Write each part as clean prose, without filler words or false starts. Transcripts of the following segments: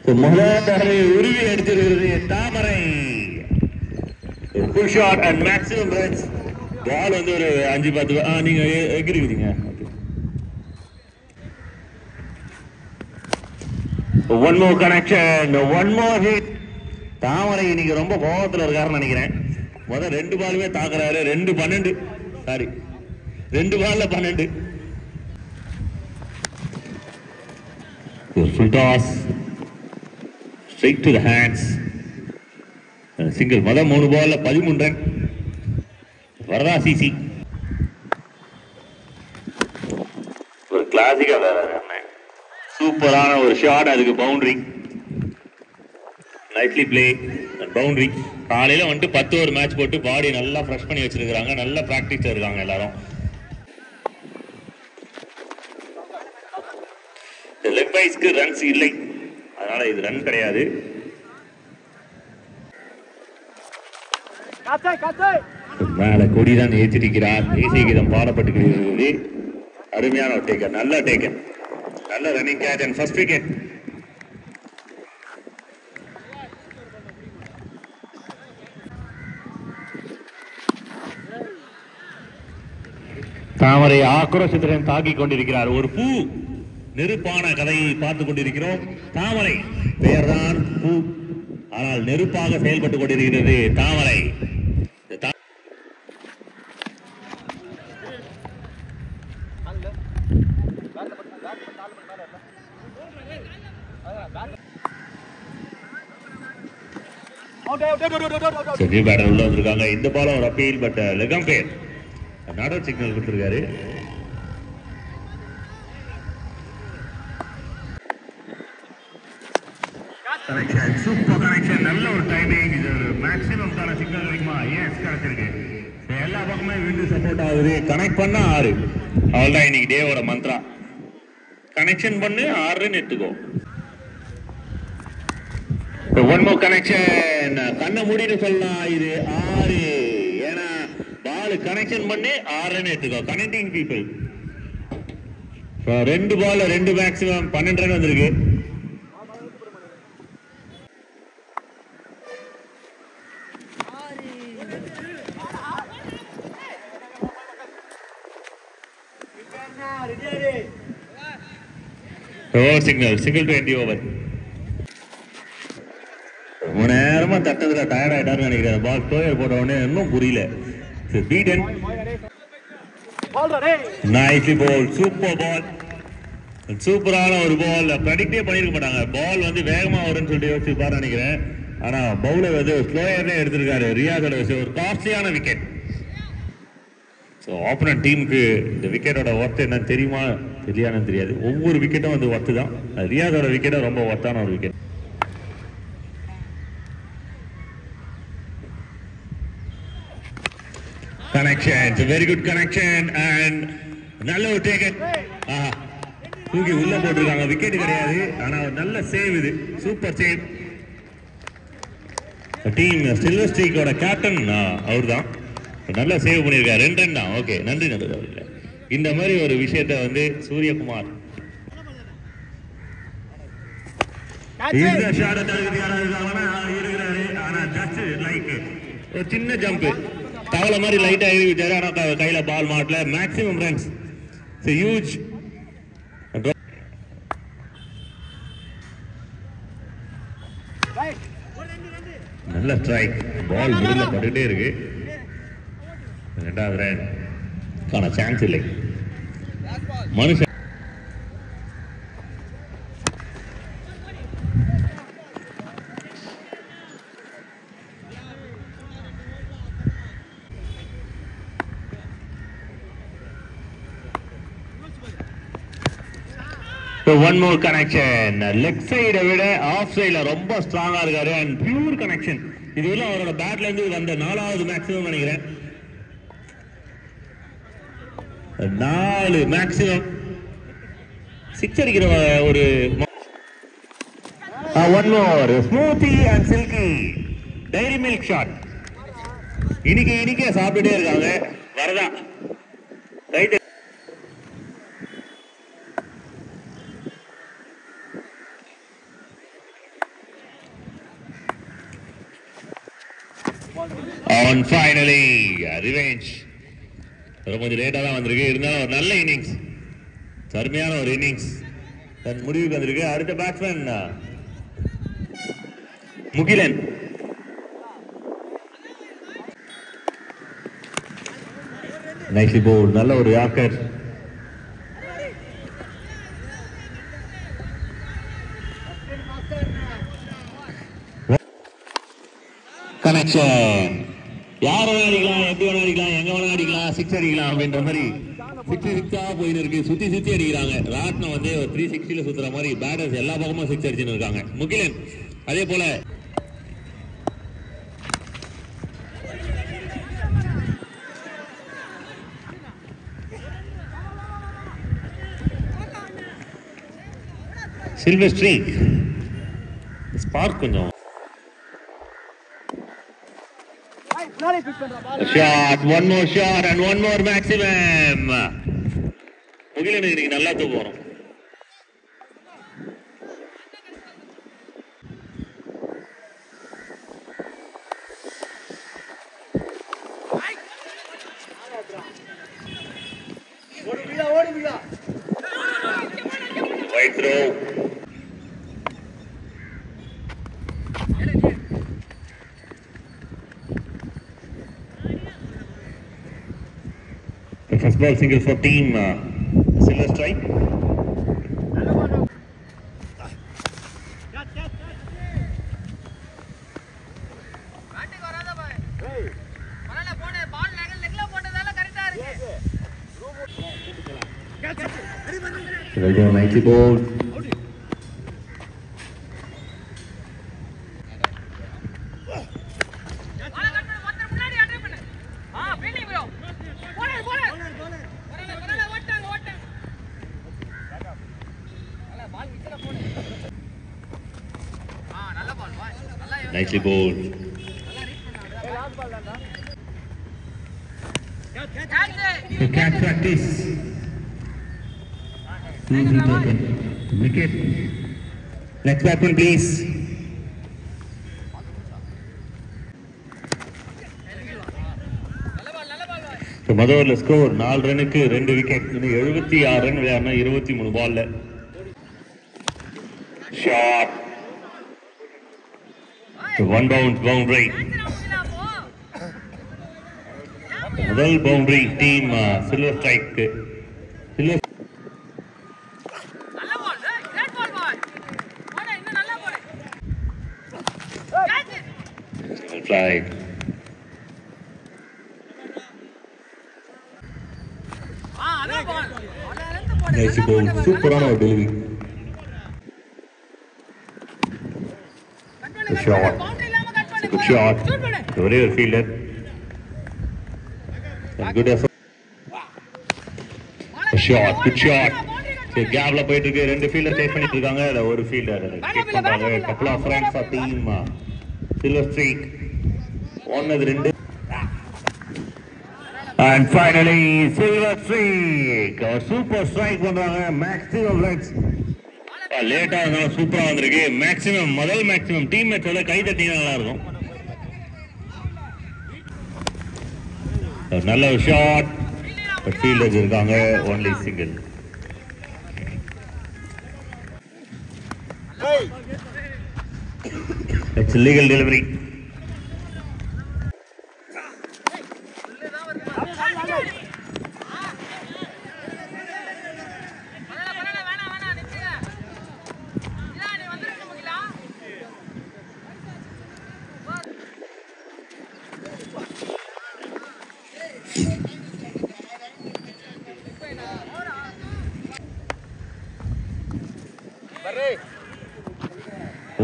முதலாவது உருவி எடுத்திருக்கிறது Thamarai. Full shot and maximum runs. Ball வந்து ஒரு 5-10 நீங்க எகிரிக்கிறீங்க. One more connection, one more hit. Thamarai இன்னைக்கு ரொம்ப கோபத்தில் இருக்காருன்னு நினைக்கிறேன். முதல் 2 பாலுமே தாக்குறாரு. 2-12 சாரி 2 பால்ல 12. Full toss straight to the hands. Single. முதல் 3 பால்ல 13 ரன். வரதா சிசி ஒரு கிளாசிக்கா சூப்பரான ஒரு ஷாட். அதுக்கு boundary. Nightly play and boundary. காலையில வந்துட்டு 10 ஓவர் மேட்ச் போட்டு பாடி நல்லா ஃப்ரெஷ் பண்ணி வச்சிருக்காங்க. நல்ல பிராக்டிஸ் இருக்காங்க எல்லாரும். லெக் வைஸ்க்கு ரன்ஸ் இல்லை, அதனால இது ரன் கிடையாது. மேல கொடிதான் ஏற்றிருக்கிறார். தேசிய கீதம் பாடப்பட்டு அருமையான ஒரு டேக்கர். நல்ல டேக்கர், நல்ல running catch and first wicket. Thamarai ஆக்ரோஷத்துடன் தாக்கிக் கொண்டிருக்கிறார். ஒரு பூ நெருப்பான கதையை பார்த்துக் கொண்டிருக்கிறோம். தாமரை பெயர்தான் பூ, ஆனால் நெருப்பாக செயல்பட்டுக் கொண்டிருக்கிறது தாமரை. உள்ள வந்திருக்காங்க. இந்த பாலம் ஒரு அப்பீல், பட் லெகம் பேர் நாட் சிக்னல் கொடுத்திருக்காரு. சூப்பர் கனெக்ஷன், நல்ல ஒரு டைமிங். இது ஒரு மேக்ஸிமம் தான சிக்னல் கிடைக்குமா? எஸ் கிடைச்சிருக்கு. எல்லா பக்கமே விண்டு சப்போர்ட் ஆகுது. கனெக்ட் பண்ணா 6. அவள்தான் இன்னைக்கு டேவோட மந்த்ரா. கனெக்ஷன் பண்ணு 6 எடுத்துக்கோ. One more connection. கண்ணை மூடிட்டு சொல்லலாம் இது 6. ஏன்னா பால் கனெக்ஷன் பண்ணி 6 எடுத்துக்கோ. Connecting people. 2 பால் 2 மேக்ஸிமம் 12 ரன் வந்திருக்கு. Signal single to end over. ரொம்ப நேரமா தட்டதுல டயர்ட் ஆயிட்டாரு நினைக்கிறேன். பால் ஸ்லோயர் போட்ட உடனே இன்னும் புரியல. பீடன் நைஸ்லி பால், சூப்பர் பால், சூப்பரான ஒரு பால். ப்ரெடிக்டே பண்ணிருக்க மாட்டாங்க. பால் வந்து வேகமா வரும்னு சொல்லிட்டு யோசிச்சுப்பாரு நினைக்கிறேன். ஆனா பவுலர் வந்து ஸ்லோயர்னே எடுத்திருக்காரு. ரியாஸோட ஒரு காஸ்ட்லியான விக்கெட். ஆப்போனன்ட் டீமுக்கு இந்த விக்கெட்டோட ஒர்த் என்னன்னு தெரியுமா தெரியாதுன்னு தெரியாது. ஒவ்வொரு விக்கெட்டும் வந்து ஒர்த்து தான். ரியாஸோட விக்கெட்டும் ரொம்ப ஒர்த்தான ஒரு wicket. Connection, very good connection and நல்ல ஒரு டேக்கன். தூக்கி உள்ள போட்டிருக்காங்க. விக்கெட் கிடையாது, ஆனா நல்ல சேவ். இது சூப்பர் சேவ். டீம் சில்வர் ஸ்ட்ரீக்கோட கேப்டன் அவர் தான். நல்லா சேவ் பண்ணியிருக்காரு. 2 ரன் தான். ஓகே, நன்றி நன்றி. இந்த மாதிரி ஒரு விஷயத்த வந்து சூரியகுமார் ஒரு சின்ன ஜம்ப் தவளை மாதிரி லைட்டா எழுதிட்டாரு. ஆனா கையில பால் மாட்டல. Maximum runs, huge. நல்ல ஸ்ட்ரைக். பால் முடியல பட்டுட்டே இருக்கு. 2வது ரன் கான சான்ஸ் இல்லை. மனுஷன் ஒன் மோர் கனெக்ஷன். லெக் சைடை விட ஆஃப் சைட்ல ரொம்ப ஸ்ட்ராங்கா இருக்காரு. And pure connection. இதுல அவரோட பேட்ல இருந்து வந்த 4வது மேக்ஸிமம் நினைக்கிறேன். 4 மேக்ஸிமம் 6 அடிக்கிற ஒரு. One more smoothie and silky Dairy Milk shot. இனிக்கே சாப்பிட்டுட்டே இருக்காங்க. வரதா ரைட். And finally, revenge. கொஞ்சம் லேட்டா தான் வந்திருக்கு, இருந்தாலும் ஒரு நல்ல இன்னிங்ஸ், அருமையான ஒரு இன்னிங்ஸ் தன் முடிவுக்கு வந்திருக்கு. அடுத்த பேட்ஸ்மேன் முகிலன். நைஸ்லி போல்ட், நல்ல ஒரு யார்க்கர். கனெக்ஷன், யார் வேணா அடிக்கலாம், எப்படி வேணா அடிக்கலாம், எங்க வேணா அடிக்கலாம், சிக்ஸ் அடிக்கலாம் அப்படின்ற மாதிரி சிக்ஸா போயின்னு இருக்கு. சுத்தி சுத்தி அடிக்கிறாங்க. ராட்னம் வந்து ஒரு 360ல சுத்துற மாதிரி பேட்டர்ஸ் எல்லா பக்கமும் சிக்ஸ் அடிச்சுன்னு இருக்காங்க. முகிலன் அதே போல சில்வர் ஸ்ட்ரீக் ஸ்பார்க் கொஞ்சம் shot, one more shot and one more maximum. முகிலனுக்கு இன்னைக்கு நல்லா தூக்கம் வரும். Wide throw. First ball single for team Silver Strike. Well done, nicely bowled. Nicely bowled. The catch practice. Wicket. Next batsman, please. மதோர்ல score 4 ரன்னுக்கு 2 wicket. இன்னும் 76 run விளையாடணும் 23 பால்ல. Shot. One boundary. முதல் boundary team silver strike. Silver fly. Nice ball, சூப்பரான ஒரு delivery. Good shot. Good shot. ஒரே ஒரு fielder. Good effort. Shot. Good shot. கேப்ல போயிட்டு இருக்கு. 2 ஃபீல்டர் சேஸ் பண்ணிட்டு இருக்காங்க. அத ஒரு ஃபீல்டர் கிக் பண்றாங்க. couple of runs for team Silver Streak. 1-2. And finally Silver Streak super strike பண்றாங்க. maximum runs. லேட்டா இருந்தாலும் சூப்பரா வந்திருக்கு. மேக்ஸிமம் முதல் மேக்ஸிமம் டீம்மேட்ஸோட கை தட்டினா நல்லா இருக்கும். நல்ல ஒரு ஷாட். ஃபீல்டர்ஸ் இருக்காங்க. Only single. It's a legal delivery.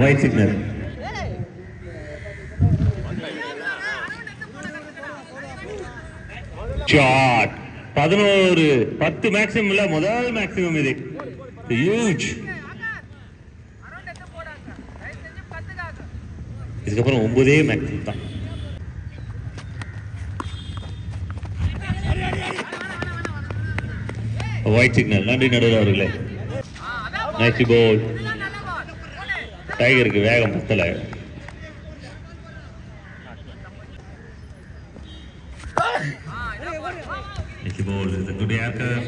White signal. Shot. 10 maximum இல்ல, முதல் மேக்ஸிமம் இது. Huge. இதுக்கப்புறம் 9 மேக்ஸிமம் தான். White signal. நன்றி நடுவர் அவர்களே. Nice ball. டைகருக்கு வேகம் பத்தல. Nice ball. It's a good anchor.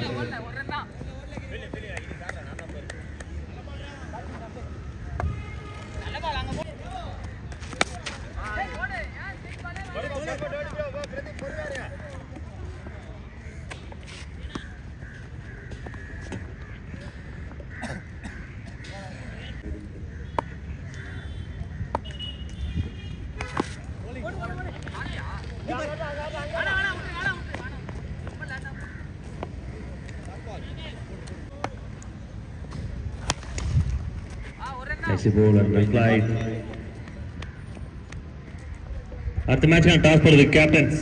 Nice ball and replied. அடுத்த மேட்ச் டாஸ் போடுறது கேப்டன்ஸ்.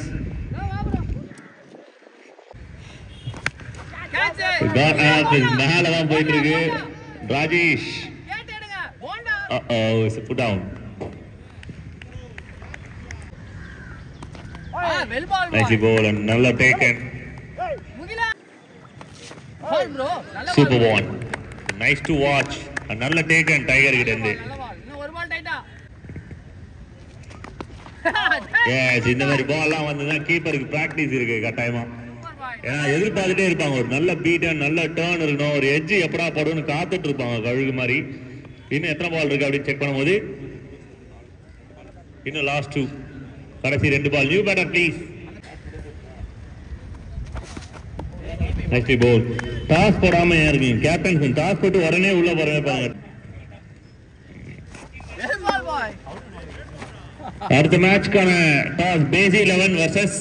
மேல தான் போயிட்டு இருக்கு Rajesh. It's a put down. Nice ball and நல்ல taken. Super one. Nice to watch. நல்ல டேக்கன் டைகர் கிட்ட இருந்து. எஸ், இந்த மாதிரி பால்லாம் வந்ததுன்னா கீப்பருக்கு பிராக்டிஸ் இருக்கு கட்டாயமா. ஏன்னா எதிர்பார்த்துட்டே இருப்பாங்க ஒரு நல்ல பீட் நல்ல டேர்ன் இருக்கணும், ஒரு எட்ஜ் எப்படா போடுன்னு காத்துட்டு இருப்பாங்க கழுகு மாதிரி. இன்னும் எத்தனை பால் இருக்கு அப்படின்னு செக் பண்ணும்போது இன்னும் லாஸ்ட் 2, கடைசி 2 ball. New batter please. Next ball. Toss போடாம இருக்கீங்க கேப்டன். டாஸ் போட்டு உடனே உள்ள போறாங்க. அடுத்த மேட்ச்க்கான டாஸ் பேசி 11 vs